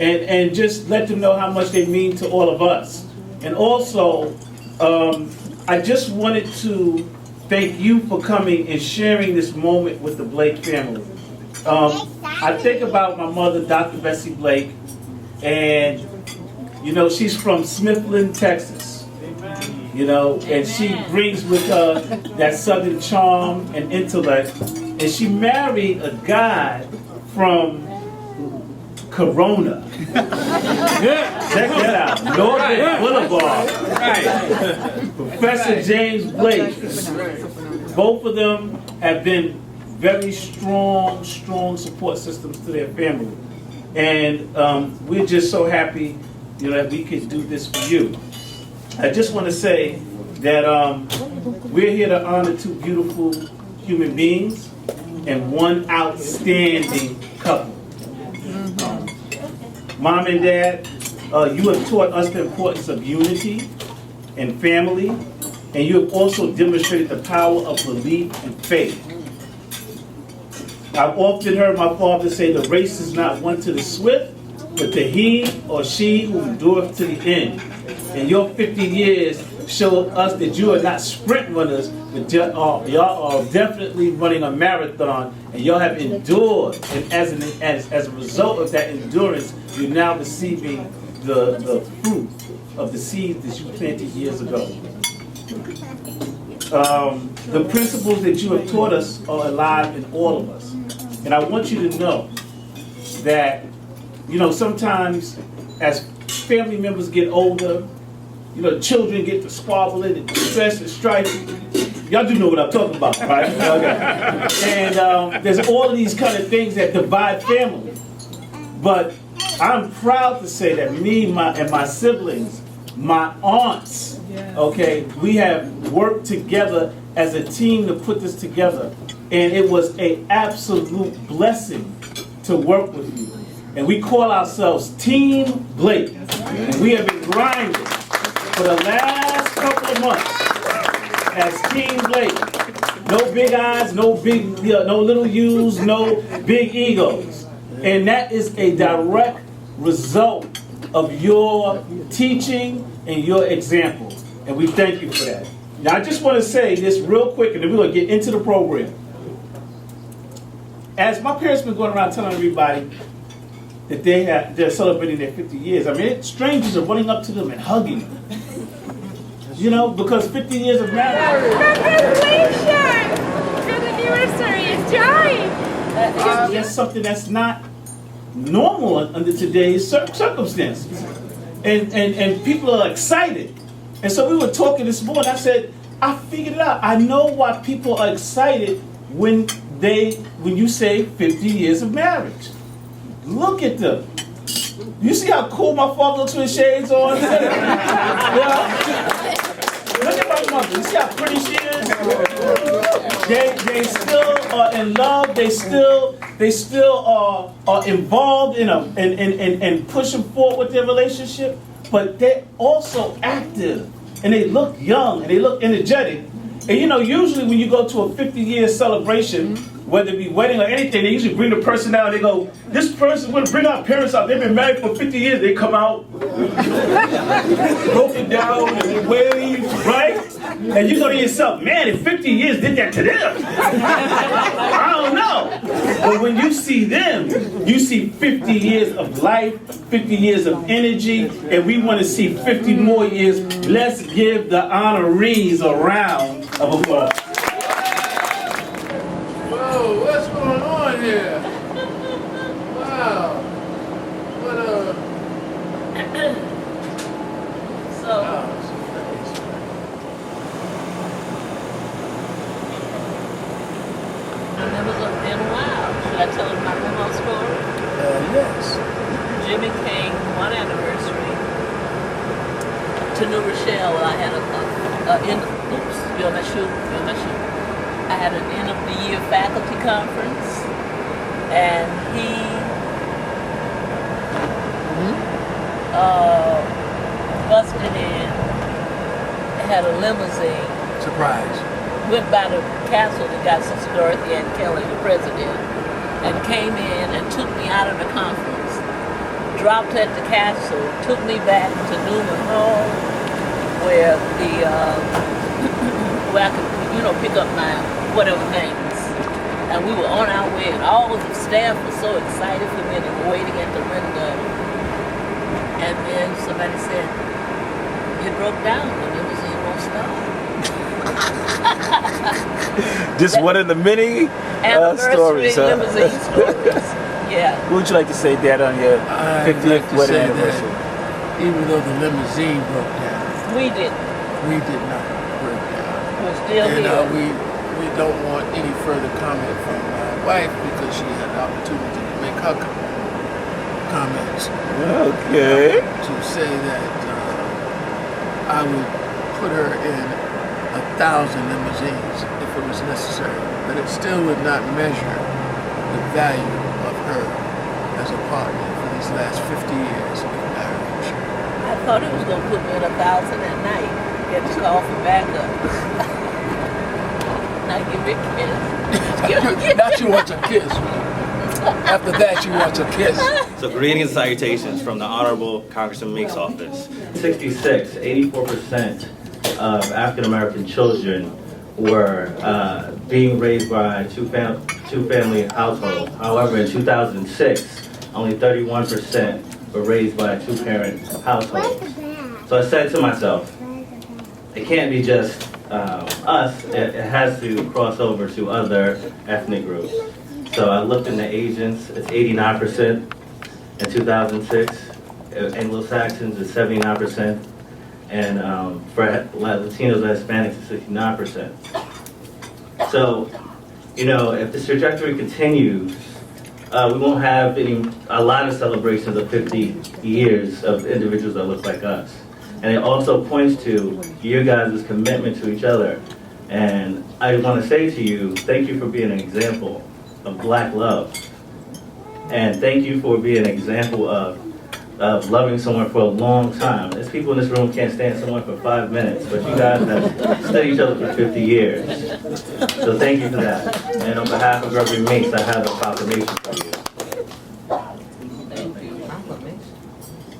and just let them know how much they mean to all of us. And also, I just wanted to thank you for coming and sharing this moment with the Blake family. I think about my mother, Dr. Bessie Blake, and you know, she's from Smithland, Texas. You know, and she brings with her that southern charm and intellect. And she married a guy from Corona. Check that out. Northern Boulevard. Professor James Blake. Both of them have been very strong support systems to their family. And we're just so happy, you know, that we could do this for you. I just want to say that we're here to honor two beautiful human beings and one outstanding couple. Mom and Dad, you have taught us the importance of unity and family, and you have also demonstrated the power of belief and faith. I've often heard my father say the race is not won to the swift, but to he or she who endureth to the end. And your 50 years showed us that you are not sprint runners, but y'all are definitely running a marathon, and y'all have endured. And as a result of that endurance, you're now receiving the fruit of the seeds that you planted years ago. The principles that you have taught us are alive in all of us. And I want you to know that, you know, sometimes as family members get older, you know, children get to squabbling and stress and strife. Y'all do know what I'm talking about, right? Okay. And there's all of these kind of things that divide family. But I'm proud to say that me and my siblings, my aunts, okay, we have worked together as a team to put this together. And it was an absolute blessing to work with you. And we call ourselves Team Blake. And we have been grinding for the last couple of months as Team Blake. No big eyes, no little U's, no big egos. And that is a direct result of your teaching and your example. And we thank you for that. Now I just want to say this real quick, and then we're going to get into the program. As my parents been going around telling everybody that they're celebrating their 50 years, I mean, strangers are running up to them and hugging them. You know, because 50 years of marriage. Congratulations! Good anniversary, enjoy! That's something that's not normal under today's circumstances. And people are excited. And so we were talking this morning, I said, I figured it out. I know why people are excited when you say 50 years of marriage. Look at them. You see how cool my father looks with his shades on? Yeah. Look at my mother. You see how pretty she is? They still are in love. They still are involved in pushing forward with their relationship. But they're also active, and they look young, and they look energetic. And you know, usually when you go to a 50-year celebration, whether it be wedding or anything, they usually bring the person out and they go, this person, we're going to bring our parents out. They've been married for 50 years. They come out, broken down, and they wave, right? And you go to yourself, man, if 50 years did that to them, I don't know. But when you see them, you see 50 years of life, 50 years of energy, and we want to see 50 more years. Let's give the honorees a round of applause. Whoa, what's going on here? Wow. What Members of in a while. Should I tell them my grandma's story? yes. Jimmy came one anniversary to New Rochelle. I had you're my shoe. I had an end of the year faculty conference, and he busted in, had a limousine. Surprise. Went by the castle that got Sister Dorothy and Kelly, the president, and came in and took me out of the conference, dropped at the castle, took me back to Newman Hall, where where I could, pick up my whatever things. And we were on our way, and all of the staff was so excited for me and waiting at the window. And then somebody said, "It broke down, the limousine won't stop." Just one of the many stories. Limousine stories. Yeah. What would you like to say, Dad, on your I'd 50th like to wedding say anniversary? that even though the limousine broke down, We didn't. we did not break down. We're still And here. we don't want any further comment from my wife because she had the opportunity to make her comments. Okay. To say that I would put her in 1,000 limousines if it was necessary, but it still would not measure the value of her as a partner for these last 50 years of marriage. I thought it was going to put me at 1,000 at night. Get the call for backup. Now give me a kiss. Now she wants a kiss. After that, she wants a kiss. So greetings and salutations from the Honorable Congressman Meek's office. 84% of African American children were being raised by two-family households. However, in 2006, only 31% were raised by two-parent households. So I said to myself, it can't be just us, it has to cross over to other ethnic groups. So I looked into Asians, it's 89% in 2006. Anglo-Saxons is 79%. And for Latinos and Hispanics, it's 69%. So, if this trajectory continues, we won't have a lot of celebrations of 50 years of individuals that look like us. And it also points to your guys' commitment to each other. And I want to say to you, thank you for being an example of Black love. And thank you for being an example of loving someone for a long time. There's people in this room can't stand someone for 5 minutes, but you guys have stood each other for 50 years. So thank you for that. And on behalf of Reverend Meeks, I have a proclamation for you.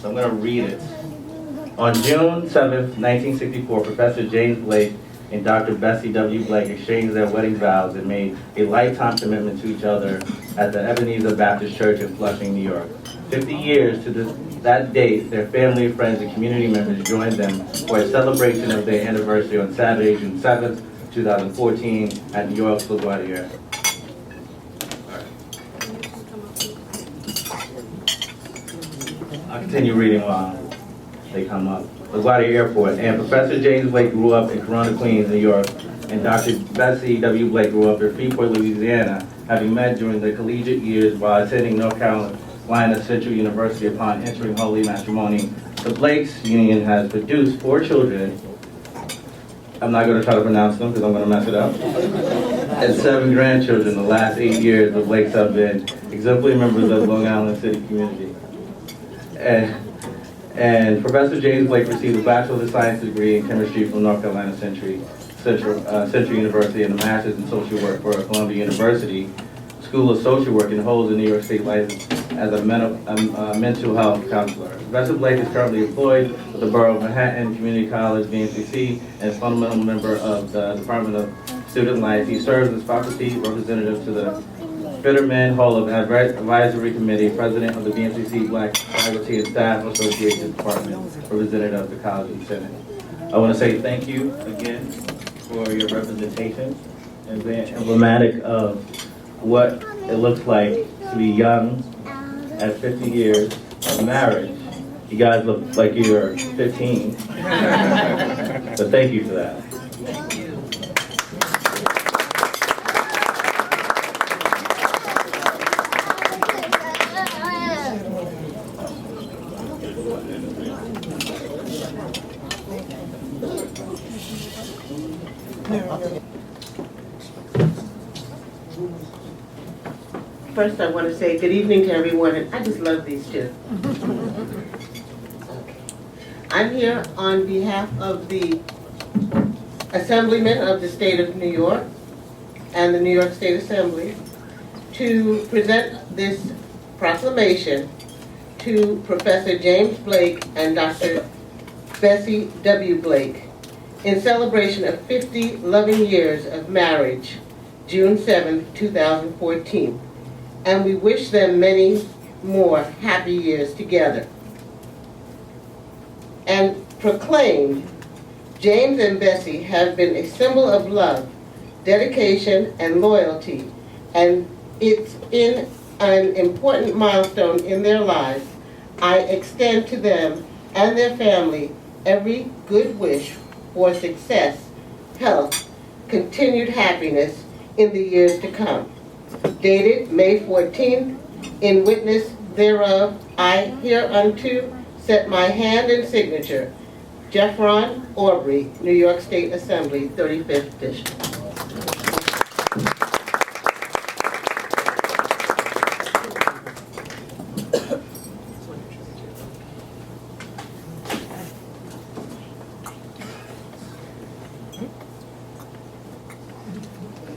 So I'm going to read it. On June 7th, 1964, Professor James Blake and Dr. Bessie W. Blake exchanged their wedding vows and made a lifetime commitment to each other at the Ebenezer Baptist Church in Flushing, New York. 50 years to that date, their family, friends, and community members joined them for a celebration of their anniversary on Saturday, June 7th, 2014 at New York's LaGuardia. I'll continue reading while they come up. LaGuardia Airport. And Professor James Blake grew up in Corona, Queens, New York, and Dr. Bessie W. Blake grew up in Freeport, Louisiana, having met during their collegiate years while attending North Carolina Central University. Upon entering holy matrimony, the Blakes union has produced 4 children. I'm not going to try to pronounce them because I'm going to mess it up. And 7 grandchildren. The last 8 years, the Blakes have been exemplary members of Long Island City community. And Professor James Blake received a Bachelor of Science degree in chemistry from North Carolina Central University and a Master's in Social Work for Columbia University School of Social Work, and holds a New York State license as a mental health counselor. Professor Blake is currently employed with the Borough of Manhattan Community College, BMCC, and is a fundamental member of the Department of Student Life. He serves as faculty representative to the Fitterman Hall of Advisory Committee, President of the BMCC Black Faculty and Staff Association Department, representative of the College and Senate. I want to say thank you again for your representation and being emblematic of what it looks like to be young at 50 years of marriage. You guys look like you're 15. So thank you for that. First, I want to say good evening to everyone, and I just love these two. I'm here on behalf of the Assemblymen of the State of New York and the New York State Assembly to present this proclamation to to Professor James Blake and Dr. Bessie W. Blake in celebration of 50 loving years of marriage, June 7, 2014. And we wish them many more happy years together. And proclaimed, James and Bessie have been a symbol of love, dedication, and loyalty, and it's in an important milestone in their lives. I extend to them and their family every good wish for success, health, continued happiness in the years to come. Dated May 14th, in witness thereof, I hereunto set my hand and signature. Jeffron Aubrey, New York State Assembly, 35th District.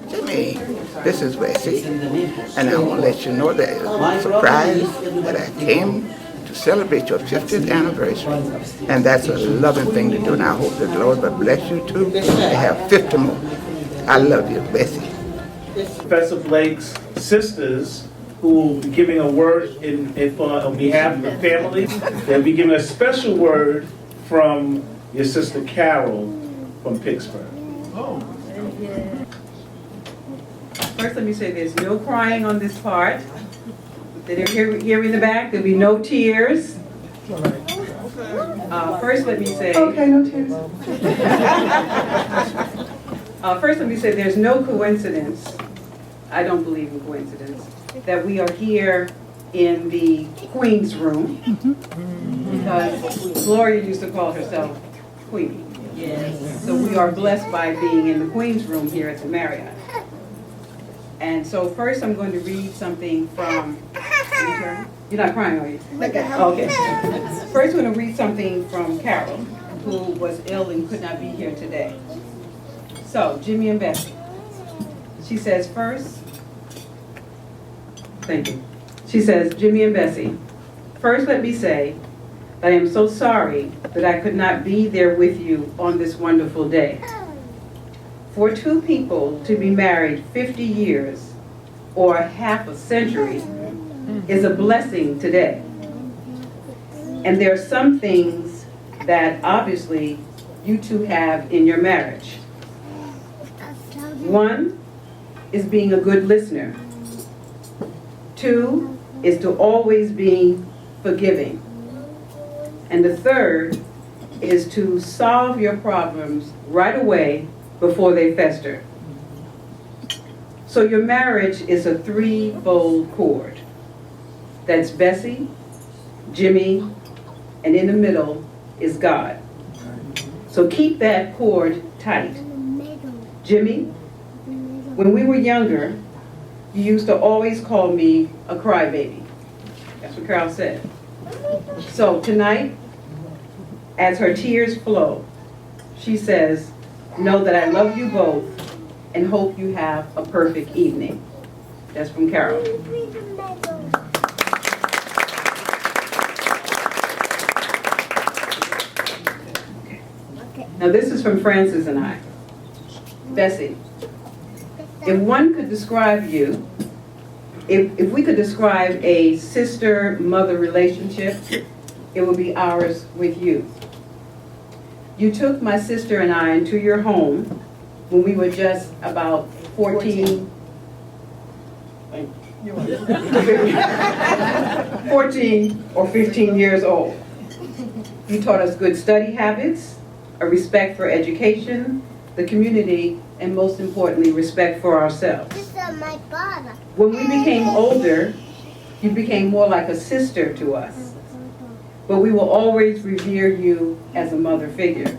Jimmy, this is Bessie, and I want to let you know that I'm surprised that I came to celebrate your 50th anniversary, and that's a loving thing to do, and I hope that the Lord will bless you too, and have 50 more. I love you, Bessie. Professor Blake's sisters, who will be giving a word on behalf of the family. They'll be giving a special word from your sister Carol from Pittsburgh. First, let me say there's no crying on this part. Did you hear me in the back? There'll be no tears. First, let me say. Okay, no tears. First, let me say there's no coincidence. I don't believe in coincidence that we are here in the Queen's room because Gloria used to call herself Queenie. Yes. So we are blessed by being in the Queen's room here at the Marriott. And so first I'm going to read something from, you're not crying, are you? Okay. First I'm going to read something from Carol, who was ill and could not be here today. So, Jimmy and Bessie. She says first, thank you. She says, Jimmy and Bessie, first let me say that I am so sorry that I could not be there with you on this wonderful day. For two people to be married 50 years or half a century is a blessing today. And there are some things that obviously you two have in your marriage. One is being a good listener. Two is to always be forgiving. And the third is to solve your problems right away before they fester. So your marriage is a threefold cord. That's Bessie, Jimmy, and in the middle is God. So keep that cord tight. Jimmy, when we were younger, you used to always call me a crybaby. That's what Carol said. So tonight, as her tears flow, she says, know that I love you both and hope you have a perfect evening. That's from Carol. Now this is from Francis and I. Bessie, if one could describe you, if we could describe a sister-mother relationship, it would be ours with you. You took my sister and I into your home when we were just about 14 or 15 years old. You taught us good study habits, a respect for education, the community, and most importantly, respect for ourselves. When we became older, you became more like a sister to us. But we will always revere you as a mother figure.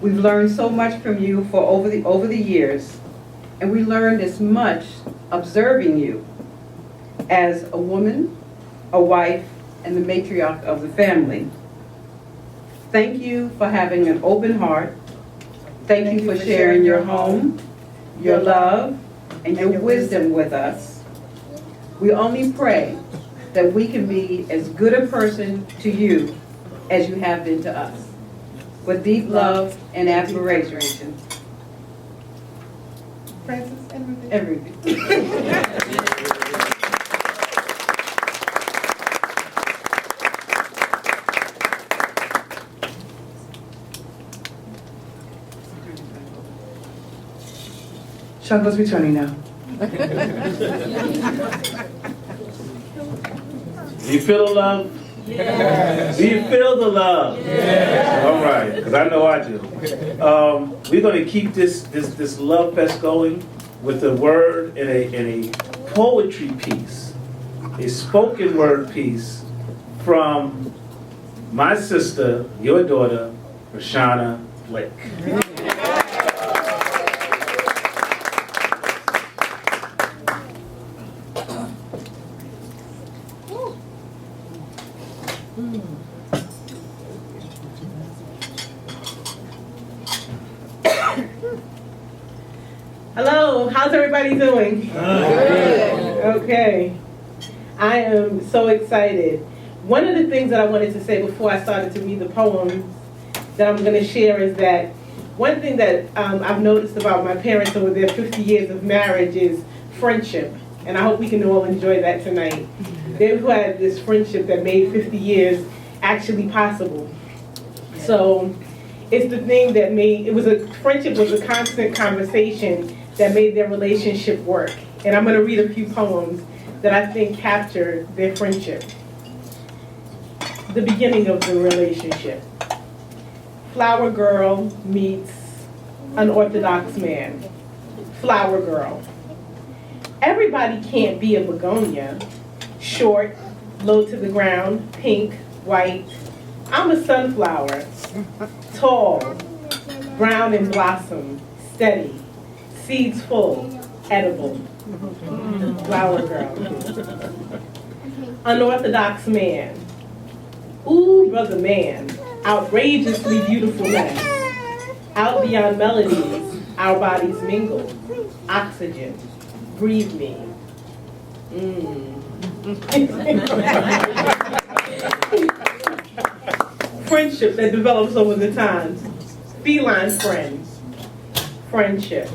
We've learned so much from you for over the years, and we learned as much observing you as a woman, a wife, and the matriarch of the family. Thank you for having an open heart. Thank you for sharing your home, your love, and your wisdom with us. We only pray that we can be as good a person to you as you have been to us. With deep love and admiration. Francis, everything. Chuckles returning now. Do you feel the love? Yes. Do you feel the love? Yes. All right, because I know I do. We're going to keep this love fest going with a word and a poetry piece, a spoken word piece from my sister, your daughter, Rashana Blake. Hello, how's everybody doing? Good. Okay. I am so excited. One of the things that I wanted to say before I started to read the poems that I'm going to share is that one thing that I've noticed about my parents over their 50 years of marriage is friendship. And I hope we can all enjoy that tonight. They've had this friendship that made 50 years actually possible. So it's the thing that friendship was a constant conversation that made their relationship work. And I'm going to read a few poems that I think capture their friendship. The beginning of the relationship. Flower girl meets unorthodox man. Flower girl. Everybody can't be a begonia. Short, low to the ground, pink, white. I'm a sunflower. Tall, brown in blossom, steady, seeds full, edible. Flower girl. Unorthodox man. Ooh, brother man. Outrageously beautiful man. Out beyond melodies, our bodies mingle. Oxygen. Breathe me. Friendship that develops over the time. Feline friends. Friendship.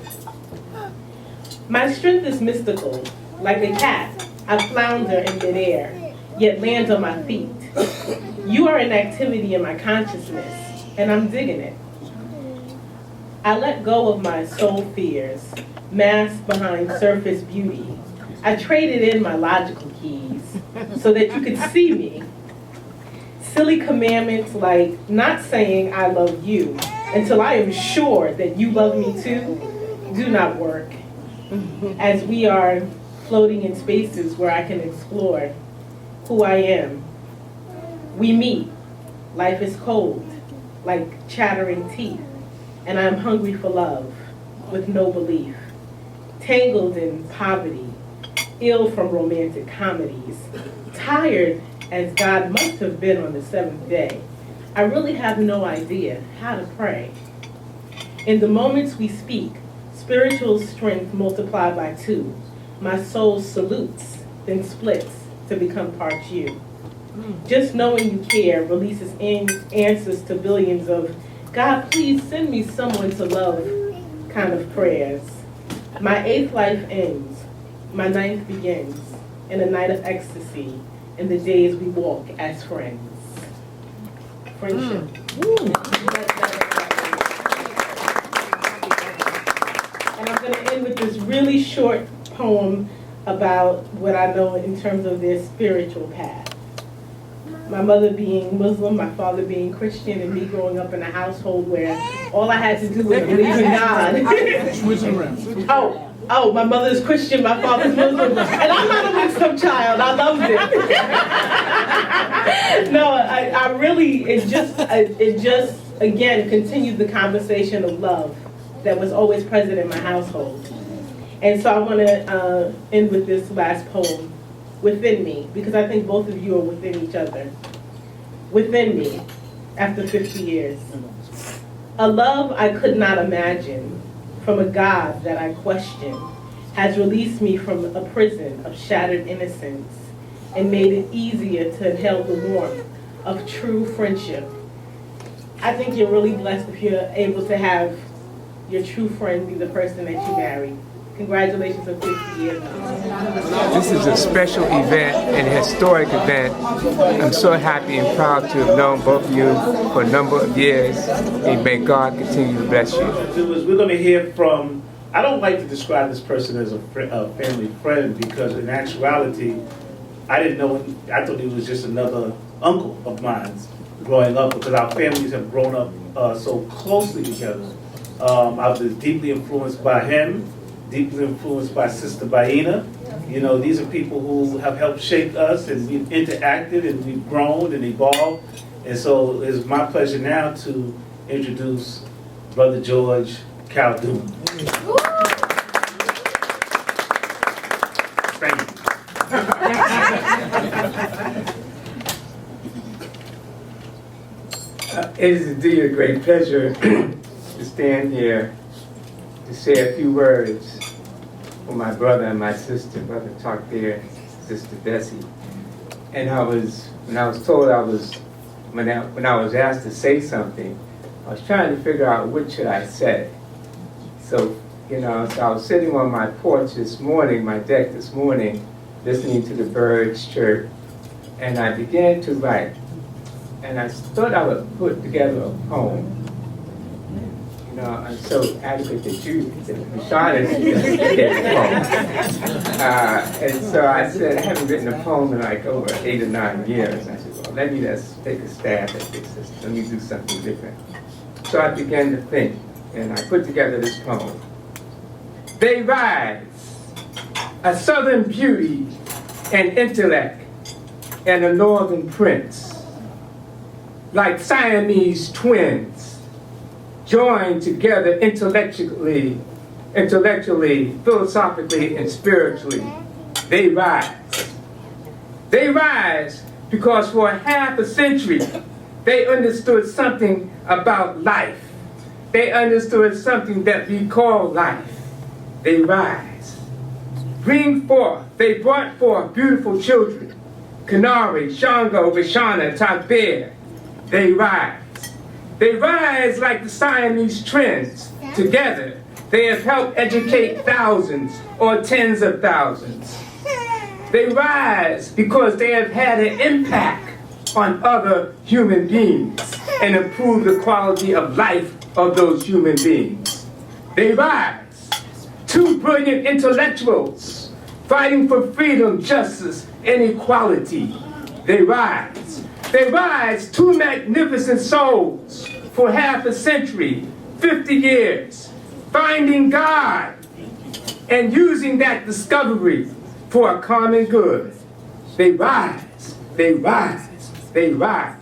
My strength is mystical. Like a cat, I flounder in midair, yet land on my feet. You are an activity in my consciousness, and I'm digging it. I let go of my soul fears, masked behind surface beauty. I traded in my logical keys so that you could see me. Silly commandments like not saying I love you until I am sure that you love me too do not work, as we are floating in spaces where I can explore who I am. We meet. Life is cold, like chattering teeth, and I am hungry for love with no belief. Tangled in poverty, ill from romantic comedies, tired as God must have been on the seventh day. I really have no idea how to pray. In the moments we speak, spiritual strength multiplied by 2. My soul salutes, then splits to become part you. Just knowing you care releases answers to billions of, God, please send me someone to love kind of prayers. My 8th life ends, my 9th begins, in a night of ecstasy, in the days we walk as friends. Friendship. And I'm going to end with this really short poem about what I know in terms of their spiritual path. My mother being Muslim, my father being Christian, and me growing up in a household where all I had to do was believe in God. Oh, my mother's Christian, my father's Muslim, and I'm not a mixed-up child. I loved it. No, I really, it just again continued the conversation of love that was always present in my household. And so I want to end with this last poem, Within Me, because I think both of you are within each other. Within me, after 50 years. A love I could not imagine, from a God that I question, has released me from a prison of shattered innocence and made it easier to inhale the warmth of true friendship. I think you're really blessed if you're able to have your true friend be the person that you marry. Congratulations on 50 years. This is a special event, an historic event. I'm so happy and proud to have known both of you for a number of years, and may God continue to bless you. We're going to hear from, I don't like to describe this person as a family friend, because in actuality, I didn't know, I thought he was just another uncle of mine growing up, because our families have grown up so closely together. I was deeply influenced by him, deeply influenced by Sister Baina. You know, these are people who have helped shape us, and we've interacted, and we've grown and evolved. And so it's my pleasure now to introduce Brother George Caldoon. Thank It is indeed a great pleasure to stand here to say a few words for my brother and my sister, Brother Takdir, Sister Bessie. And when I was told when I was asked to say something, I was trying to figure out what should I say. So, so I was sitting on my porch this morning, my deck this morning, listening to the birds chirp, and I began to write. And I thought I would put together a poem. I'm so adequate that you shot it. And so I said, I haven't written a poem in like over 8 or 9 years. And I said, well, let me just take a stab at this. Let me do something different. So I began to think, and I put together this poem. They rise, a southern beauty and intellect, and a northern prince, like Siamese twins, joined together intellectually, philosophically, and spiritually. They rise. They rise because for half a century, they understood something about life. They understood something that we call life. They rise. They brought forth beautiful children. Kanari, Shango, Vishana, Takbir. They rise. They rise like the Siamese twins. Together, they have helped educate thousands or tens of thousands. They rise because they have had an impact on other human beings and improved the quality of life of those human beings. They rise. Two brilliant intellectuals fighting for freedom, justice, and equality. They rise. They rise, two magnificent souls for half a century, 50 years, finding God and using that discovery for a common good. They rise, they rise, they rise.